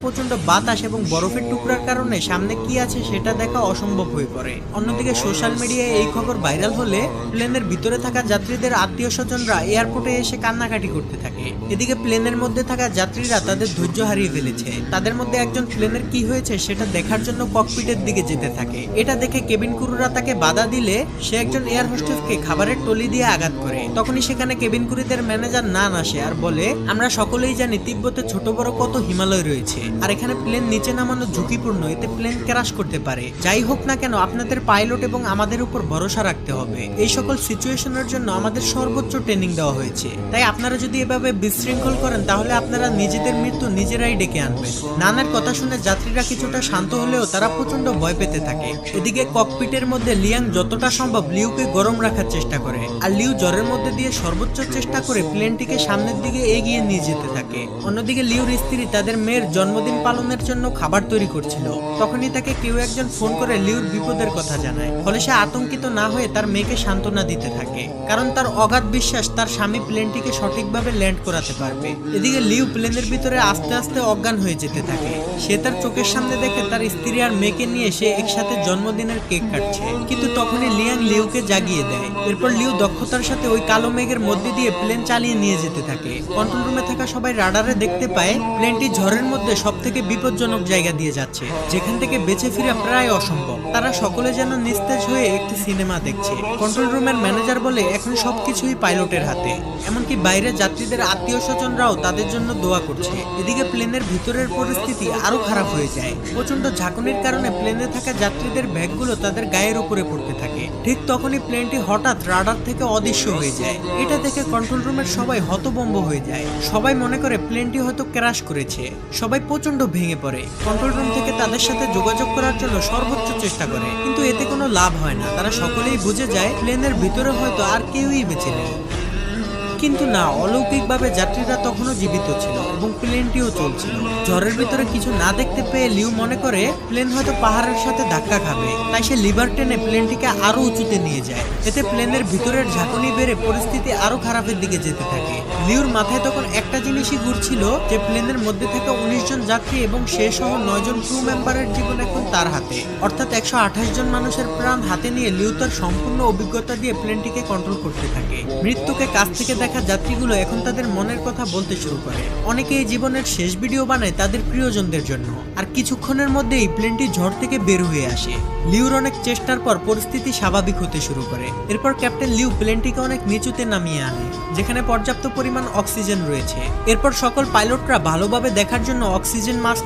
প্রচন্ড বাতাস এবং বরফের টুকরার কারণে সামনে কি আছে সেটা দেখা অসম্ভব হয়ে পড়ে। অন্যদিকে সোশ্যাল মিডিয়ায় এই খবর ভাইরাল হলে প্লেনের ভিতরে থাকা যাত্রীদের আত্মীয় স্বজনরা এয়ারপোর্টে এসে কান্নাকাটি করতে থাকে। এদিকে প্লেনের মধ্যে থাকা যাত্রীরা তাদের ধৈর্য হারিয়ে ফেলেছে। তাদের মধ্যে একজন প্লেনের কি হয়েছে সেটা দেখার জন্য ককপিটের দিকে যেতে থাকে। এটা দেখে কেবিন ক্রুরা তাকে বাধা দিলে সে একজন এয়ার হোস্টেসকে খাবারের টলি দিয়ে আঘাত করে। তখনই সেখানে কেবিন ক্রুদের ম্যানেজার নান আসে আর বলে, আমরা সকলেই জানি তিব্বতে ছোট বড় কত হিমালয় রয়েছে, আর এখানে প্লেন নিচে নামানো ঝুঁকিপূর্ণ, এতে প্লেন ক্র্যাশ করতে পারে। যাই হোক না কেন আপনাদের পাইলট এবং আমাদের উপর ভরসা রাখতে হবে। এই সকল সিচুয়েশনের জন্য আমাদের সর্বোচ্চ ট্রেনিং দেওয়া হয়েছে, তাই আপনারা যদি এভাবে বিশৃঙ্খল করেন তাহলে আপনারা নিজেদের মৃত্যু নিজেরাই ডেকে আনবেন। নানার কথা শুনে যাত্রীরা কিছুটা শান্ত হলেও তারা প্রচন্ড ভয় পেতে থাকে। এদিকে ককপিটের মধ্যে লিয়াং যতটা সম্ভব লিউকে গরম রাখার চেষ্টা করে, আর লিউ জ্বরের মধ্যে দিয়ে সর্বোচ্চ চেষ্টা করে প্লেনটিকে সামনের দিকে এগিয়ে নিয়ে যেতে থাকে। অন্যদিকে লিউর স্ত্রী তাদের মেয়ের জন্মদিন পালনের জন্য খাবার তৈরি করছিল। তখনই তাকে কেউ একজন ফোন করে লিউর বিপদের কথা জানায়। ফলে সে আতঙ্কিত না হয়ে তার মেয়েকে সান্ত্বনা দিতে থাকে, কারণ তার অগাধ বিশ্বাস তার স্বামী প্লেনটিকে সঠিকভাবে ল্যান্ড করাতে পারবে। এদিকে লিউ প্লেনের ভিতরে আস্তে আস্তে অজ্ঞান হয়ে যেতে থাকে। সে তার চোখের সামনে দেখে তার স্ত্রী আর মেয়েকে নিয়ে সে একসাথে জন্মদিনের কেক কাটছে, কিন্তু তখনই লিয়াং লিউকে জাগিয়ে দেয়। এরপর লিউ দক্ষতার সাথে ওই কালো মেঘের মধ্যে দিয়ে প্লেন চালিয়ে নিয়ে যেতে থাকে। কন্ট্রোল রুমে থাকা সবাই রাডারে দেখতে পায় প্লেনটি ঝড়ের মধ্যে সব থেকে বিপজ্জনক জায়গা দিয়ে যাচ্ছে, যেখান থেকে বেঁচে ফিরা প্রায় অসম্ভব। তারা সকলে যেন নিস্তেজ হয়ে একটি সিনেমা দেখছে। কন্ট্রোল রুমের ম্যানেজার বলে, এখন সবকিছুই পাইলটের হাতে, এমনকি বাইরে যাত্রীদের আত্মীয় স্বজনরাও তাদের জন্য দোয়া করছে। এদিকে প্লেনের ভিতরের পরিস্থিতি আরো খারাপ হয়ে যায়। প্রচন্ড ঝাঁকুনির কারণে প্লেনে থাকা যাত্রীদের ব্যাগগুলো তাদের গায়ের উপরে পড়তে থাকে। ঠিক তখনই প্লেনটি হঠাৎ রাডার থেকে অদৃশ্য হয়ে যায়। এটা দেখে কন্ট্রোল রুমের সবাই হতভম্ব হয়ে যায়। সবাই মনে করে প্লেনটি হয়তো ক্র্যাশ করেছে। সবাই প্রচন্ড ভেঙে পড়ে। কন্ট্রোল রুম থেকে তাদের সাথে যোগাযোগ করার জন্য সর্বোচ্চ চেষ্টা করে, কিন্তু এতে কোনো লাভ হয় না। তারা সকলেই বুঝে যায় প্লেনের ভিতরে হয়তো আর কেউই বেঁচে নেই। কিন্তু না, অলৌকিকভাবে যাত্রীরা তখনও জীবিত ছিল এবং প্লেনটিও চলছিল। ঝড়ের ভিতরে কিছু না দেখতে পেয়ে লিউ মনে করে প্লেন হয়তো পাহাড়ের সাথে ধাক্কা খাবে, তাই সে লিভার টেনে প্লেনটিকে আরো উঁচুতে নিয়ে যায়। এতে প্লেনের ভিতরের ঝাঁকুনি বেড়ে পরিস্থিতি আরো খারাপের দিকে যেতে থাকে। লিউর মাথায় তখন একটা জিনিসই ঘুরছিল যে প্লেনের মধ্যে থাকা 19 জন যাত্রী এবং সে সহ 9 জন ক্রু মেম্বারের জীবন এখন তার হাতে, অর্থাৎ 128 জন মানুষের প্রাণ হাতে নিয়ে লিউ তার সম্পূর্ণ অভিজ্ঞতা দিয়ে প্লেনটিকে কন্ট্রোল করতে থাকে। মৃত্যুকে কাছ থেকে দেখা যাত্রীগুলো এখন তাদের মনের কথা বলতে শুরু করে। অনেকে এই জীবনের শেষ ভিডিও বানায় তাদের প্রিয়জনদের জন্য। আর কিছুক্ষণের মধ্যেই প্লেনটি ঝড় থেকে বের হয়ে আসে। লিউর অনেক চেষ্টার পর পরিস্থিতি স্বাভাবিক হতে শুরু করে। এরপর ক্যাপ্টেন লিউ প্লেনটিকে অনেক নিচুতে নামিয়ে আনে, যেখানে পর্যাপ্ত পরিমাণ অক্সিজেন রয়েছে। এরপর সকল পাইলটরা ভালোভাবে দেখার জন্য অক্সিজেন মাস্ক